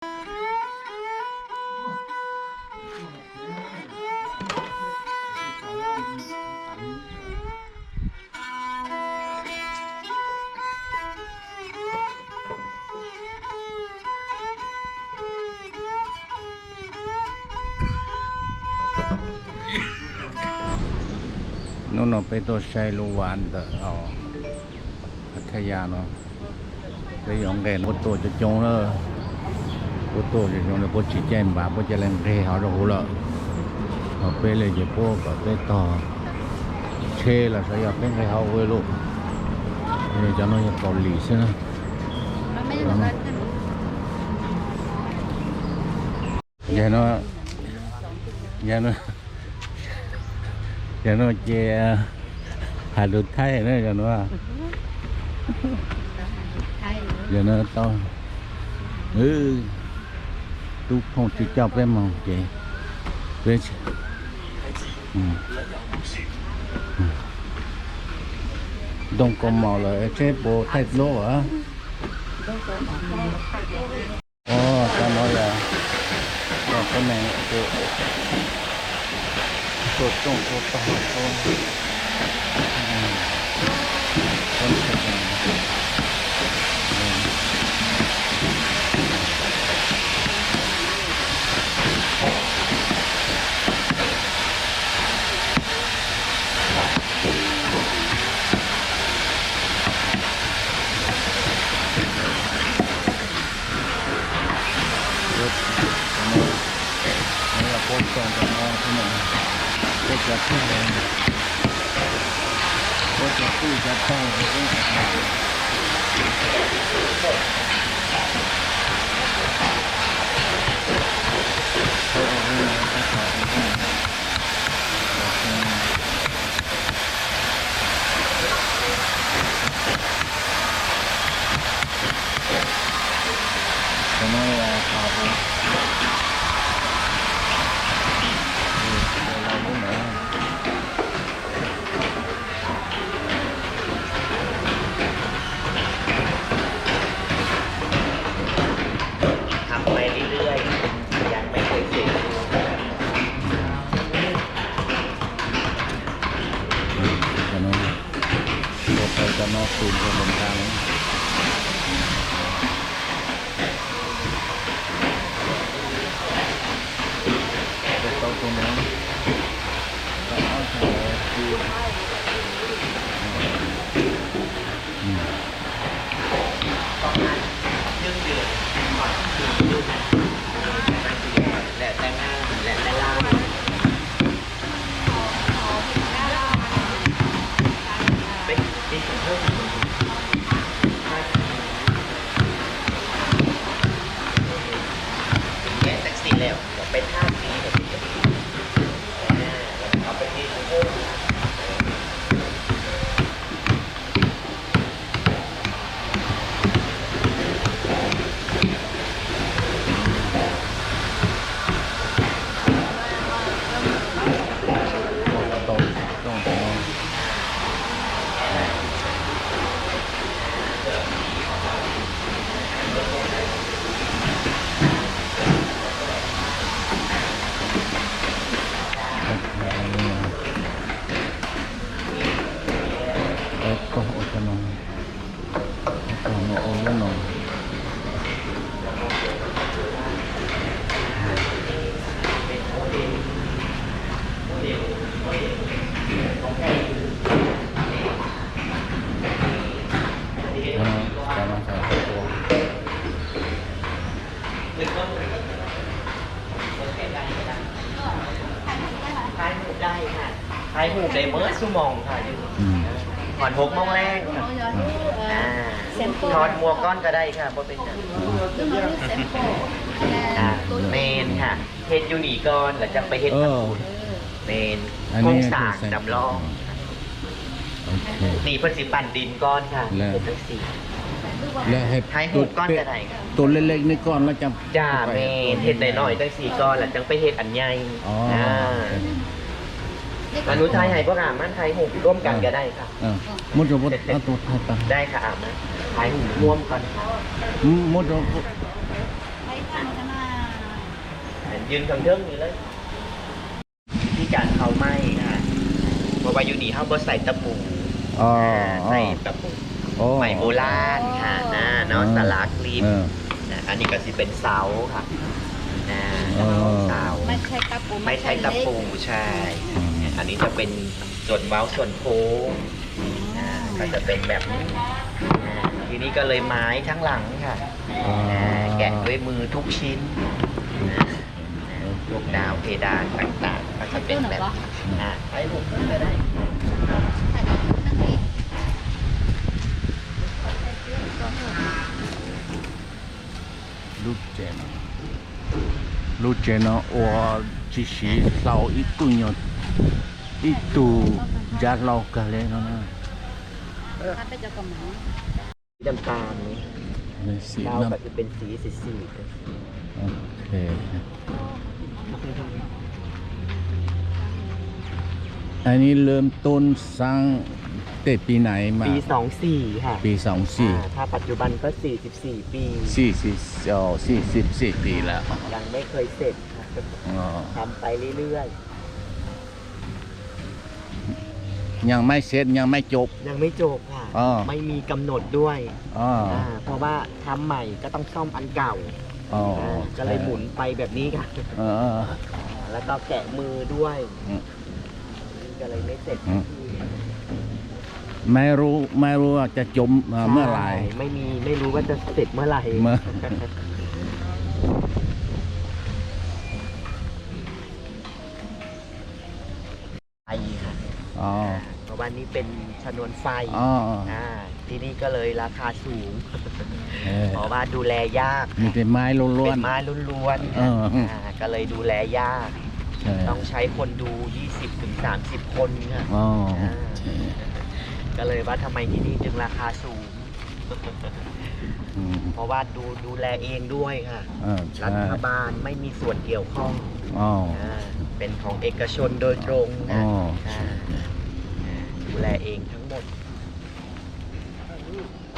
นู่นไปตัวชัยลูวานเตอเอาพัทยาเนาะไปยองแดนพุทโธจะจงเลยพุทโธจะจงเลยพุทธิเจนบาพุทธิแรงเทเขาเราหูละเอาไปเลยจะพวกก็ไปต่อเชละสยามเป็นใครเขาเว้ยลูกนี่จะน้อยเกาหลีใช่ไหมอย่าน้อยอย่าน้อยcho nó che hà được thay nữa cho nó giờ nó to tu không chỉ cho cái màu chị với đông con màu là cái bộ thay lỗ hả sao nói là cái nàyตัวตรงตัวต่อตัวต้นกระดิ่งรถนี่เราโพสต์ตรงกันมองที่ไหนก็จะขึ้นเลยก็จะขึ้นจะเข้าไปก็จะไม่ขาดจะนอกคืนคนบนทางจะต้องตรงนั้นก็เอาทางคืนยืดเดือดก่อนยืดยืดแหละแต่งงานแหละแต่ล่างแล้วเป็นท่านี้เอาไปที่เพิ่มได้ค่ะใช้หูได้เมื่อชั่วโมงค่ะถอน6 โมงแรกถอนมัวก้อนก็ได้ค่ะเพราะเป็นเมนค่ะเฮ็ดยูนิก้อนหลังจากไปเฮ็ดเมนโครงสร้างจำลองนี่เพิ่นสิปั่นดินก้อนค่ะเป็นทั้ง4แล้วให้ใช้หูก้อนก็ได้ตัวเล็กๆในก้อนแล้วจ้าเมนเฮ็ดได้หน่อยตั้ง4 ก้อนหลังจากไปเฮ็ดอันใหญ่อนุทัยให้พวกอามันไทยหูร่วมกันก็ได้ค่ะมุดจะมุดเอาตัวไทยได้ค่ะอามันไทยหูร่วมกันมุดจะ ยืนข้างเทิงนี่เลยที่การเผาไหม้ค่ะเพราะว่าอยู่นี่เขาบ่ใส่ตะปู อ๋อ ใส่ตะปู โอ้ ใหม่โบราณค่ะเนาะสลักริม เออ อันนี้ก็สิเป็นเสาค่ะนะ อ๋อ เสา ไม่ใช่ตะปู ไม่ใช้ตะปูใช่ อันนี้จะเป็นส่วนเว้าส่วนโค้งก็จะเป็นแบบนี้ทีนี้ก็เลยไม้ทั้งหลังค่ะแกะด้วยมือทุกชิ้นลูกดาวเพดานต่างๆก็จะเป็นแบบไอ้ผมก็ได้ ลูกเจนลูกเจน我只是烧一顿哟一度加老个嘞那 ถ้าเป็นเจ้ากระหม่อม สีน้ำตาลนี้ 那是 ดาว 那 ก็จะเป็นสีสี OK อันนี้เริ่มต้นสร้างแต่ปีไหนมา ปี24ค่ะ ปีถ้าปัจจุบันก็44 ปี 44ปีแล้ว ยังไม่เคยเสร็จค่ะ อ๋อ ทำไปเรื่อย ยังไม่เสร็จยังไม่จบ ๆ ยังไม่จบค่ะ อ๋อ ไม่มีกำหนดด้วย อ๋อ เพราะว่าทำใหม่ก็ต้องซ่อมอันเก่า อ๋อ ก็เลยหมุนไปแบบนี้ค่ะ เออ แล้วก็แกะมือด้วย อืม ก็เลยไม่เสร็จ อืม ไม่รู้ว่าจะจบเมื่อไหร่ ใช่ไม่รู้ว่าจะเสร็จเมื่อไหร่ เมื่อ ไฟค่ะ อ๋อ เพราะว่านี้เป็นชนวนไฟ อ๋อ ที่นี่ก็เลยราคาสูง เออ เพราะว่าดูแลยาก มีแต่ไม้ล้วน เป็นไม้ล้วนๆ เออ ก็เลยดูแลยาก ๆใช่ ต้องใช้คนดู 20-30 คนค่ะ อ๋อ ก็เลยว่าทำไมที่นี่จึงราคาสูง อืม เพราะว่าดูแลเองด้วยค่ะ ใช่ รัฐบาลไม่มีส่วนเกี่ยวข้อง อ๋อ เป็นของเอกชนโดยตรง อ๋ นะ อ ดูแลเองทั้งหมด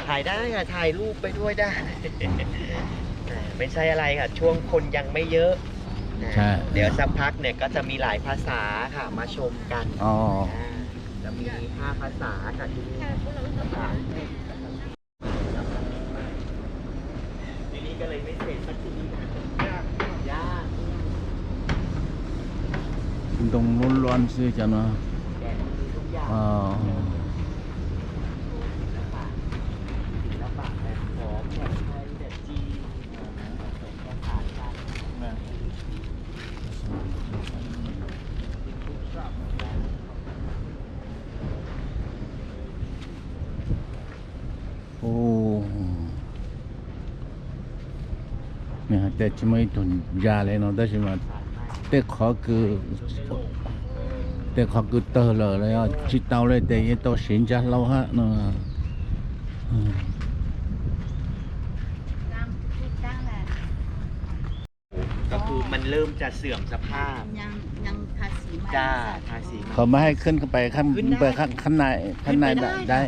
ถ่ายได้ค่ะถ่ายรูปไปด้วยได้ ไม่ใช่อะไรค่ะ ช่วงคนยังไม่เยอะนะ ใช่ เดี๋ยวสักพักเนี่ยก็จะมีหลายภาษาค่ะมาชมกัน อ๋อ จะมี5 ภาษาค่ะที่นี่ภาษาอังกฤษทีนี้ก็เลยไม่เสร็จสักทียาก ตรงนู้นร้อนซื้อจังเนาะ แกะมือทุกอย่าง อ๋อ ศิลปะแบบของแบบไทยแบบจีนผสมผสานกัน โอ้เนี่ยแต่ที่ไม่ตุนยาเลยเนาะแต่ที่มาแต่ขอคือเตอเลยแล้วจิตเตาเลยแต่ยังต้องสินจะเราฮะเนาะ จ้างพูดจ้างแหละ ก็คือมันเริ่มจะเสื่อมสภาพ ยังทาสีไม่ จ้าทาสีมา เขาไม่ให้ขึ้นไปข้าง ขึ้นได้ ไปข้างในได้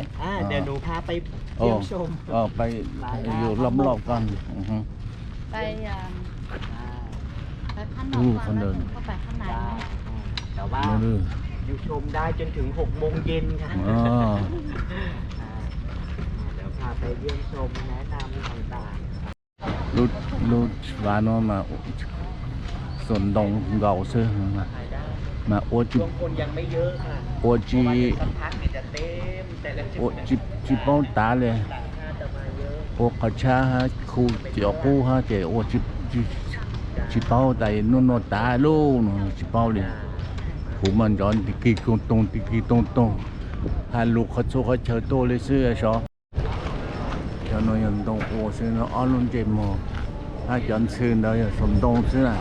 เดี๋ยวหนูพาไป โอ้ เยี่ยมชม ไปอยู่รอบๆก่อนอือฮึ ไปไปข้างน อู้ อก คนเดิน เข้าไปข้างใน ได้แต่ว่า ไม่รู้ อยู่ชมได้จนถึง6 โมงเย็นค่ะ อ๋อ เดี๋ยวพาไปเยี่ยมชมแนะนำต่าง รู้ว่าเนาะมาสวนดงเก่าซื้อมา ๆถ่ายได้ มาโอจิ ช่วงคนยังไม่เยอะค่ะ โอ เพ จิ ราะว่าเดี๋ยวสักพักเนี่ยจะเต็มแต่ละจุ โอ ดเนี่ย จิป้องตาเลย ต่างชาติจะมาเยอะ โอขาชาฮะคูเจียวกูฮะเจียวโอจิป้องแต่นู่นตาลูกจิป้องเลยผมมันย้อนติกีตรงฮัลโหลเขาโชเขาเชิญโตเลยซื้อชอจะนอนยังตรงโอซื้อเนาะอ้อนลุนเจมอถ้าย้อนซื้อเนาะสมตรงซื้อน่ะ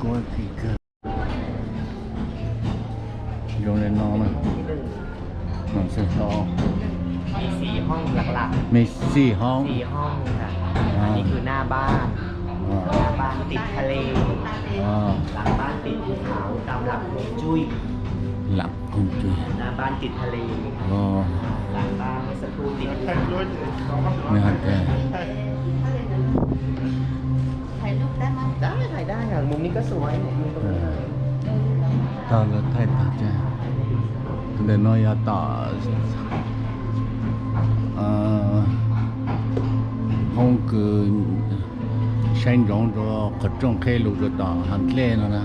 ก็ที่เกิดโรงเรียนนอนมัน ที่หนึ่ง มันซื้อชอ มี4 ห้องหลัก มี4 ห้อง ๆ4 ห้องค่ะอันนี้คือหน้าบ้าน หน้าบ้านติดทะเล อ๋อ หลังบ้านติดภูเขาตามหลักฮวงจุ้ย หลักคุณจุย หน้าบ้านติดทะเล อ๋อ หลังบ้านเมื่อสักครู่ติดภูเขา ไม่ฮันแต่ ถ่ายรูปได้ไหม ได้ถ่ายได้ค่ะ มุมนี้ก็สวยเนี่ยมุมตรงนี้เลย 到了太大站，等到要到红个山中着各种开路着到很累了呢，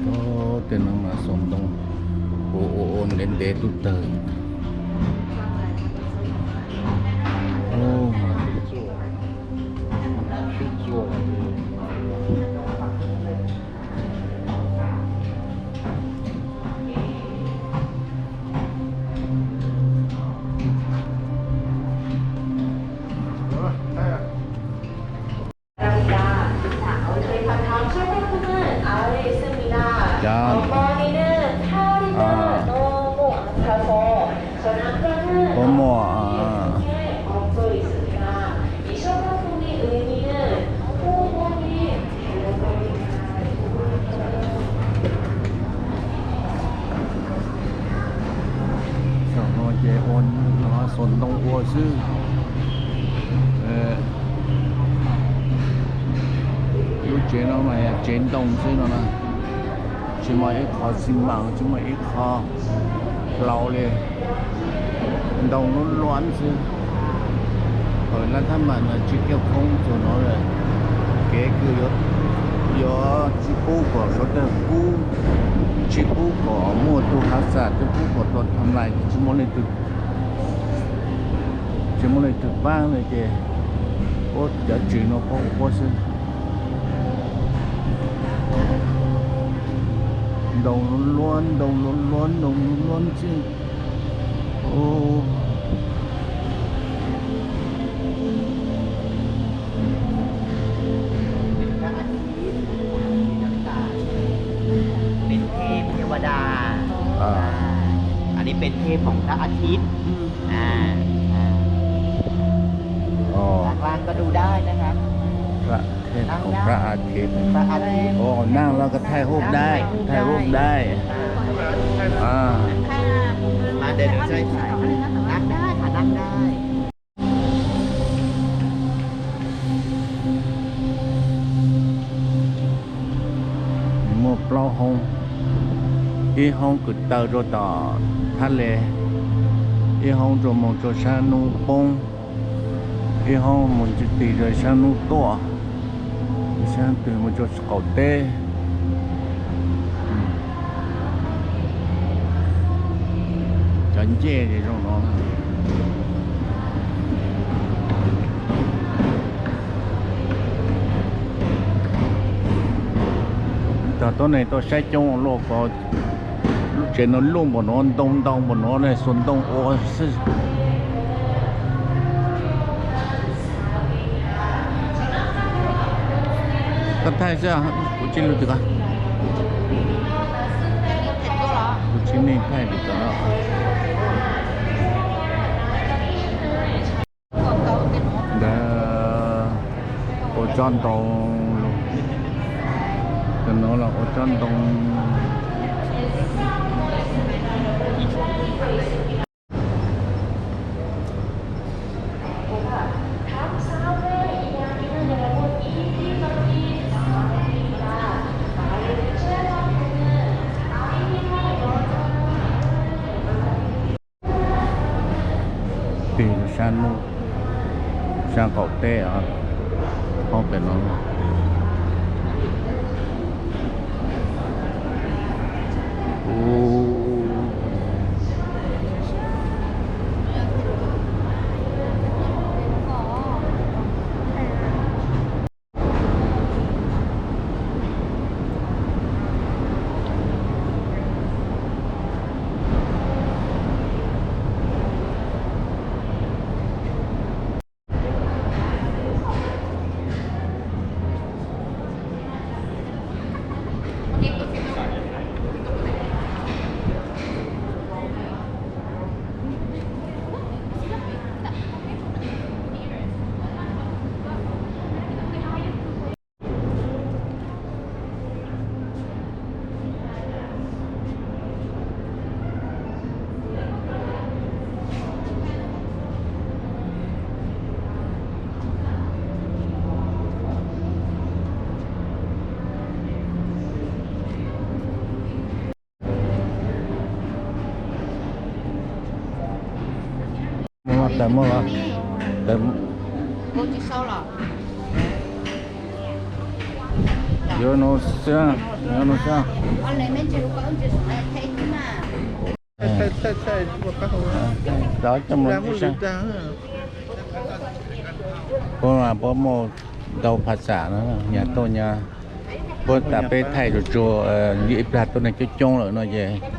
都等到那送东，我连得都得。哦。去做。자, 뭐뭐 nó dễ ôn nó xuân đông ua sư lúc chế nó mà chế đông sư nó nè chỉ mà ít khó xin bằng chỉ mà ít khó lâu liền đông nó loạn sư ở là thăm mà nó chỉ kêu không cho nó rồi kế cứ gió chỉ cú của số đơn cú chỉ cú của mua tu hạt sản tu cú của tuầnทำlại chỉ muốn lên từ vang này kìa ô giờ chuyện nó có sự đầu luôn chứ ôเป็นเทพเทวดาอันนี้เป็นเทพของพระอาทิตย์ด้านล่างก็ดูได้นะครับ พระเทพของพระอาทิตย์ พระอาทิตย์ โอ้นั่งแล้วก็ถ่ายรูปได้มาเดินดูใช่นั่งได้ค่ะนั่งได้ một plau hông y hông cứ tàu rồi tỏ thắt lệ y hông rồi một chỗ sang nụ bông y hông một chút tì rồi sang nụ tỏ sang từ một chỗ cầu tê chấn chê thì trong đóตัวnày tôi sẽ trong lô có lúc trên nó luôn của nó đông của nó này xuân đông ô cái thay ra của trên luôn được à của trên này thay được đó đã của tròn tàu nó là ở trong đông thì sang cầu tê ở không phải nó tại mua là tại Cô chỉ sau rồi. vô nó sao Anh lấy mấy chữ có chữ thấy thế mà. đó trong một sao bố mà bố mua đầuภาษาnữa nhà tôi nhà bố ta bé thay rồi chùa nhị bát tôi này cho trông rồi nó về